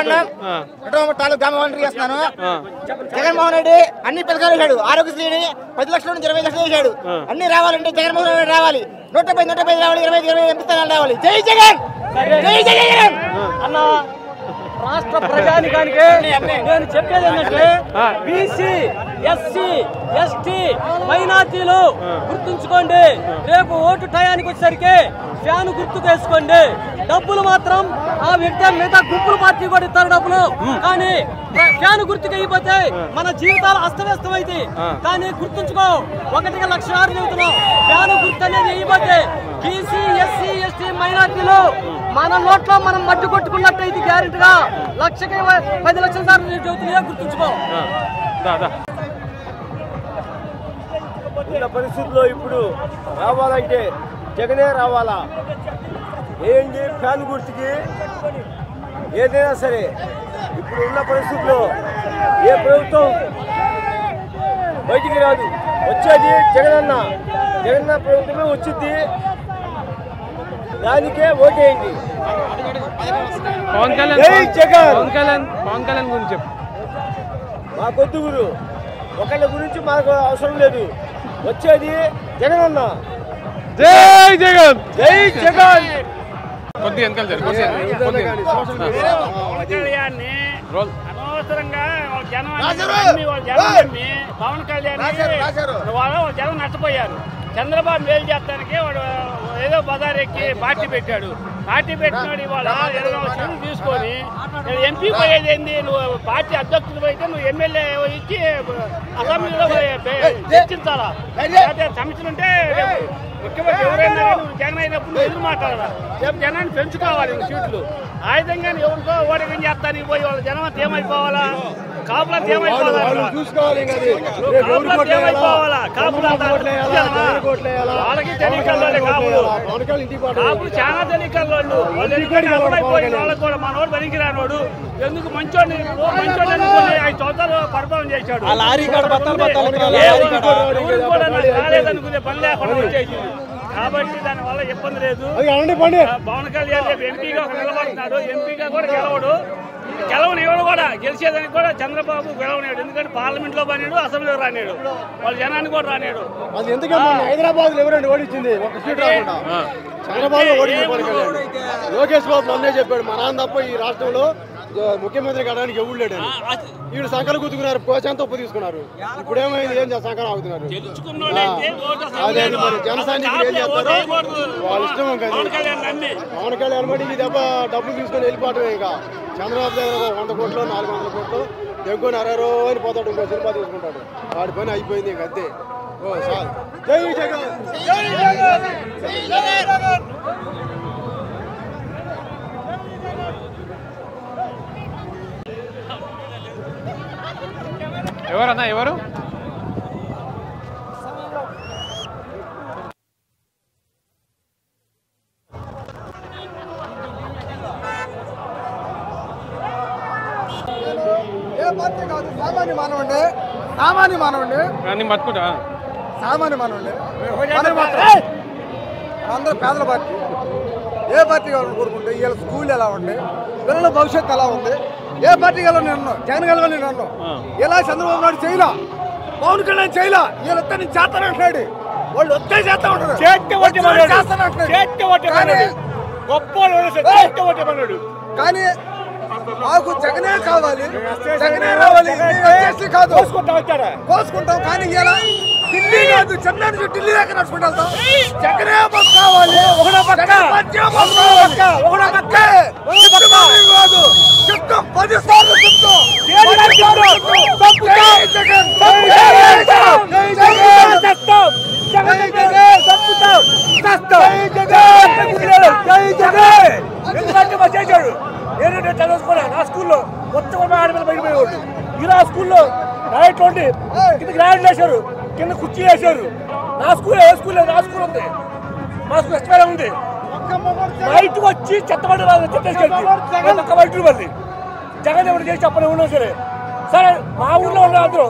గ్రామ చేస్తున్నాను. జగన్మోహన్ రెడ్డి అన్ని పథకాలు వేశాడు. ఆరోగ్యశ్రీని 10 లక్షల నుంచి 20 లక్షలు వేశాడు. అన్ని రావాలంటే జగన్మోహన్ రెడ్డి రావాలి. 150 రావాలి, 20 ఎంపిస్తాను రావాలి. జై జగన్, జై జగన్ అన్న. రాష్ట్ర ప్రజానికానికి నేను చెప్పేది ఏంటంటే బీసీ, ఎస్సీ, ఎస్టీ, మైనార్టీలు గుర్తుంచుకోండి. రేపు ఓటు టయానికి వచ్చేసరికి ఫ్యాన్ గుర్తు వేసుకోండి. డబ్బులు మాత్రం ఆ వ్యక్తి మిగతా గుంపుల పార్టీ కూడా ఇస్తారు డబ్బులు. కానీ ఫ్యాన్ గుర్తుకు అయిపోతే మన జీవితాలు అస్తవ్యస్తం అయితే. కానీ గుర్తుంచుకో, 1,00,000 చెబుతున్నాం. ఫ్యాన్ గుర్తు అనేది అయిపోతే బీసీ, ఎస్సీ, ఎస్టీ, మైనార్టీలు మన నోట్లో మనం మట్టి కొట్టుకున్నట్టయితే గ్యారెంటీగా 10 లక్షల సార్లు చెబుతున్నాయో గుర్తుంచుకో. ఉన్న పరిస్థితుల్లో ఇప్పుడు రావాలంటే జగనే రావాలా. ఏంటి ఫ్యాన్ గుర్తుకి ఏదైనా సరే ఇప్పుడు ఉన్న పరిస్థితుల్లో ఏ ప్రభుత్వం బయటికి రాదు. వచ్చేది జగనన్న ప్రభుత్వమే వచ్చింది. దానికే ఓటేయండి. పవన్ కళ్యాణ్ గురించి చెప్పు. మాకొద్దు గురు, ఒకళ్ళ గురించి మాకు అవసరం లేదు. వచ్చేది జగనన్న. జై జగన్, జై జగన్. అనవసరంగా పవన్ కళ్యాణ్ వాళ్ళు జనం నష్టపోయారు. చంద్రబాబు మేలు చేస్తానికి వాడు ఏదో బజార్ ఎక్కి పార్టీ పెట్టాడు. పార్టీ పెట్టినాడు. ఇవాళ 20 సీట్లు తీసుకొని ఎంపీ పోయేది ఏంది? నువ్వు పార్టీ అధ్యక్షుడు అయితే నువ్వు ఎమ్మెల్యే ఇచ్చి అసెంబ్లీలో చర్చించాలా? సమస్యలుంటే ముఖ్యమంత్రి ఎవరైనా జగన్ అయినప్పుడు నువ్వు ఎదురు మాట్లాడాలా? రేపు జనాన్ని పెంచుకోవాలి. నువ్వు సీట్లు ఆయుధంగా ఎవరికో ఓటమి చేస్తానికి పోయి వాళ్ళ జనం అంతా ఏమైపోవాలా? కాపులంతా ఏమైపోవాలా? వాళ్ళకి తెలియకల్లోనే కాపులు చాలా తెలియకల్లోళ్ళు. వాళ్ళకి కూడా మనోడు పనికిరానోడు. ఎందుకు మంచోడిని అనుకుని 5 సంవత్సరాలు పరిపాలన చేశాడు. రాలేదనుకునే పని లేకుండా వచ్చేసింది. కాబట్టి దాని వల్ల ఇబ్బంది లేదు. పవన్ కళ్యాణ్ రేపు ఎంపీగా నిలబడుతున్నాడు. ఎంపీగా కూడా గెలవనివాడు కూడా గెలిచేదానికి కూడా చంద్రబాబు గెలవనాడు. ఎందుకంటే పార్లమెంట్ లో రానాడు, అసెంబ్లీలో రానాడు, వాళ్ళ జనాన్ని కూడా రానాడు. హైదరాబాద్ లో ఎవరండి ఓడించింది? ఒక సీట్ రాకుండా చంద్రబాబు ఓడించింది. లోకేష్ బాబు మొన్నే చెప్పాడు, మా నాన్న తప్ప ఈ రాష్ట్రంలో ముఖ్యమంత్రి కావడానికి ఎవరు లేడు. వీడు సంకలు గుర్తుకున్నారు, కోచంతా ఉప్పు తీసుకున్నారు. ఇప్పుడు ఏమైంది? ఏం సంకలు ఆగుతున్నారు. అదే మరి జన సైనికులు ఏం చేస్తారు? వాళ్ళ ఇష్టం కదా. పవన్ కళ్యాణ్ బట్టి ఈ దెబ్బ డబ్బులు తీసుకొని వెళ్ళిపోవటమే. ఇక చంద్రబాబు దగ్గర 100 కోట్లు 400 కోట్లు దగ్గర 60 అని పోతాడు. ఇంకో సినిమా తీసుకుంటాడు. వాడి పని అయిపోయింది. ఇక అంతే. ఓ సార్, జై జగన్, జై జగన్, జై జగన్. ఎవరన్నా ఎవరు? ఏ పార్టీ కాదు, సామాన్య మానవుండే. సామాన్య మానవుండే బతుకుంటా. సామాన్య మానవుండే అందరూ పేదల పార్టీ. ఏ పార్టీ కావాలని కోరుకుంటే వీళ్ళ స్కూల్ ఎలా ఉండే, పిల్లల భవిష్యత్తు ఎలా ఉంది? ఏ పార్టీ గెలవ నేను జగన్ గెలవ నేను అన్నాను. ఎలా చంద్రబాబు నాయుడు చేయలా, పవన్ కళ్యాణ్ చేయలా. వీళ్ళొస్తే నేను చేస్తానంటున్నాడు. వాళ్ళు వస్తే చేస్తా ఉంటారు. కానీ మాకు జగనే కావాలి, జగనే రావాలి. కాదు కోసుకుంటాం. కానీ ఇలా ఢిల్లీ కాదు, చెన్నై నుంచి ఢిల్లీ దాకా నడుచుకుంటా వెళ్తాం. జగనే మాకు కావాలి. చెప్తాం 10 సార్లు చెప్తాం. చేశాడు. ఏంటంటే చదువుకోలే. నా స్కూల్లో మొత్తం ఆడపిల్ల బయటపోయేవాడు. ఇలా స్కూల్లో నైట్ ఉండి కింద గ్రాండ్ వేశారు, కింద కుర్చీ వేశారు. నా స్కూల్ ఏ స్కూల్ లేదు. నా స్కూల్ ఉంది, మా స్కూల్ ఎక్స్పైర్ ఉంది. బయటకు వచ్చి చెత్తబడి చెత్తేసుకెళ్తే బయట మళ్ళీ జగన్ ఎవరు చేసి చెప్పని ఉన్నా సరే. సరే మా ఊర్లో ఉన్న అందరూ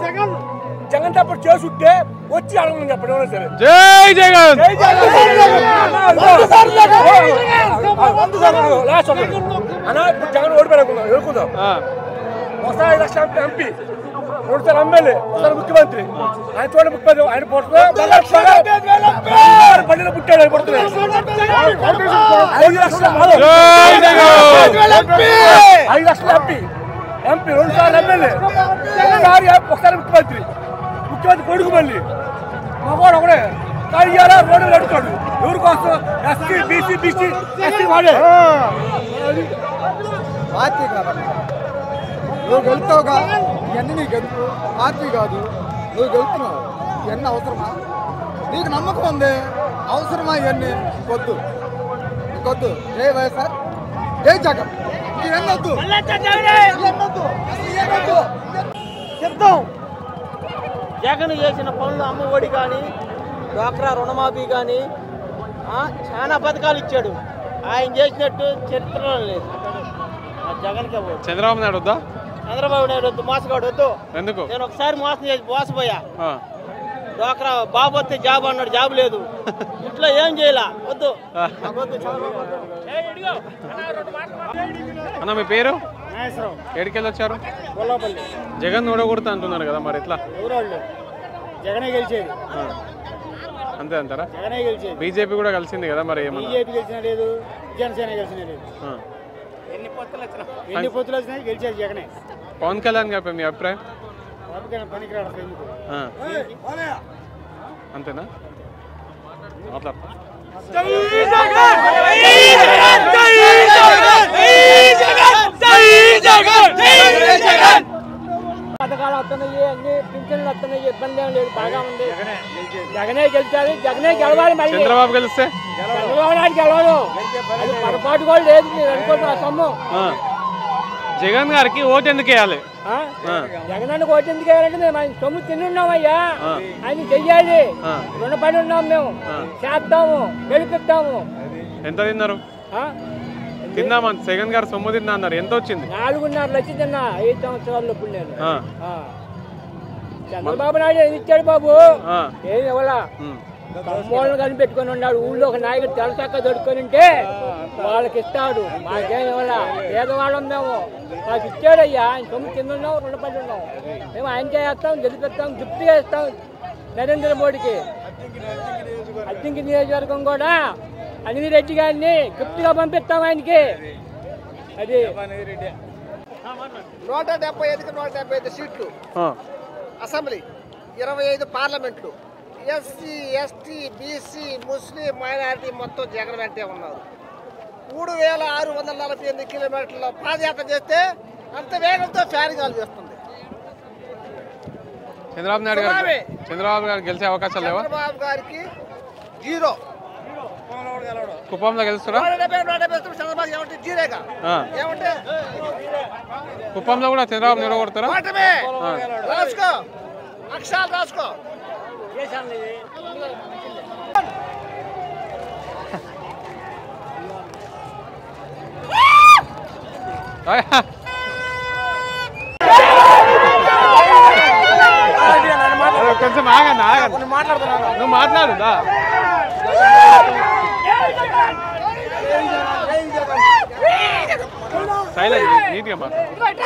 జగన్ తప్పటి చేసి ఉంటే వచ్చి అడగమని చెప్పండి ఉన్నా సరే. జై జగన్, లాస్ట్ అలా ఇప్పుడు జగన్ ఓడిపోయాడుకుందాం ఎదుర్కొందాం. ఒకసారి 5 లక్షల ఎంపీ, 2 సార్లు ఎమ్మెల్యే, ఒకసారి ముఖ్యమంత్రి. ఆయన చూడండి 30 ఆయన పుట్టిన పల్లెలో పుట్టాడు. ఆయన పుడుతున్నాడు 5 లక్షల 5 లక్షల ఎంపీ 2 సార్లు ఎమ్మెల్యే, ఒకసారి ముఖ్యమంత్రి కొడుకు మళ్ళీ మగవాడు ఒకడే. కానీ ఇవాళ రోడ్డు అడుగుతాడు ఎవరి కోసం? ఎస్సీ బీసీ ఎస్సీ వాడే పార్టీ కాబట్టి నువ్వు గెలుతావుగా, ఇవన్నీ నీకు ఎందుకు? పార్టీ కాదు, నువ్వు గెలుతున్నావు. ఇవన్నీ అవసరమా? నీకు నమ్మకం ఉంది, అవసరమా ఇవన్నీ? వద్దు, నీకొద్దు. జై వైఎస్ఆర్, జై జగన్. ఇవన్నీ వద్దు, చెప్తాం. జగన్ చేసిన పనులు, అమ్మఒడి కానీ, డ్వాక్రా రుణమాఫీ కానీ, చాలా పథకాలు ఇచ్చాడు. ఆయన చేసినట్టు చరిత్రలో లేదు. జగన్కే ఓటు. చంద్రబాబు నాయుడు వద్దా? చంద్రబాబు నాయుడు వద్దు, మోసగాడు వద్దు. ఎందుకు? నేను ఒకసారి మోసపోయా. డ్వాక్రా బాబు వస్తే జాబ్ అన్నాడు, జాబ్ లేదు. ఇంట్లో ఏం చేయాల, వద్దు. అన్న మీ పేరు? ఏడికెళ్ళి వచ్చారు? జగన్ ఓడగొడతా అంటున్నారు కదా, మరి ఎట్లా? జగనే గెలిచేది, అంతే అంటారా? జగనే గెలిచేది. బీజేపీ కూడా కలిసింది కదా, మరి ఏమన్నా? బీజేపీ గెలిచిన లేదు, జనసేన గెలిచిన లేదు. ఎన్ని పొత్తులు వచ్చినాయి, గెలిచేది జగనే. పవన్ కళ్యాణ్ గారి మీ అభిప్రాయం? పనికిరాడు ఎందుకు? అంతేనా? మాట్లాడతా. పథకాలు వస్తున్నాయి, అన్ని పింఛన్లు వస్తున్నాయి, ఇబ్బంది ఏం లేదు, బాగా ఉంది. జగనే గెలిచాలి, జగనే గెలవాలి. మళ్ళీ చంద్రబాబు గెలిస్తే? చంద్రబాబు నాయుడు గెలవదు, అది పొరపాటు కూడా లేదు. మీరు అనుకుంటున్న సొమ్ము. జగన్ గారికి ఓటు ఎందుకు వేయాలి? జగన్ అన్న ఓటు ఎందుకు వేయాలంటే మేము ఆయన సొమ్ము తిని ఉన్నామయ్యా, ఆయన చెయ్యాలి, రుణపడి ఉన్నాం, మేము చేస్తాము, గెలిపిస్తాము. ఎంత తిన్నారు? తిన్నామా? జగన్ గారు సొమ్ము తిన్నా అన్నారు, ఎంత వచ్చింది? 4.5 లక్షలు తిన్నా 5 సంవత్సరాల్లో. ఇప్పుడు నేను చంద్రబాబు నాయుడు ఏమి ఇచ్చాడు బాబు? ఏమి ఇవ్వాలా? అమ్మోళ్ళని కనిపెట్టుకుని ఉన్నాడు. ఊళ్ళో ఒక నాయకుడు తెలసక్క దొడుకొని ఉంటే వాళ్ళకి ఇస్తాడు, మాకేం ఇవ్వాలా? పేదవాళ్ళం మేము, మాకు ఇచ్చాడయ్యా. ఆయన సొమ్ము కింద ఉన్నాం, రుణపడి ఉన్నాం. మేము ఆయనకే వేస్తాం, గెలిపిస్తాం, గిఫ్ట్ చేస్తాం నరేంద్ర మోడీకి. అద్దంకి నియోజకవర్గం కూడా అనిల్ రెడ్డి గారిని గిఫ్ట్గా పంపిస్తాం ఆయనకి. అది 175కి 175 సీట్లు అసెంబ్లీ, 25 పార్లమెంట్లు. ఎస్సీ ఎస్టీ బీసీ ముస్లిం మైనారిటీ మొత్తం జగన్ వెంటే ఉన్నారు. 3648 కిలోమీటర్ల పాదయాత్ర చేస్తే అంత వేగంతో ఫ్యారింగాలు చేస్తుంది. చంద్రబాబు గారు గెలిచే అవకాశాలు లేవా? చంద్రబాబు గారికి 0. కుప్పంలో గెలుస్తారా? కుప్పంలో కూడా చంద్రబాబు నిలబడతారా? రాసుకో, అక్షరాలు రాసుకో. కొంచెం ఆగండి, నువ్వు మాట్లాడుదా? సైలెంట్, నీట్గా మాట్లాడు.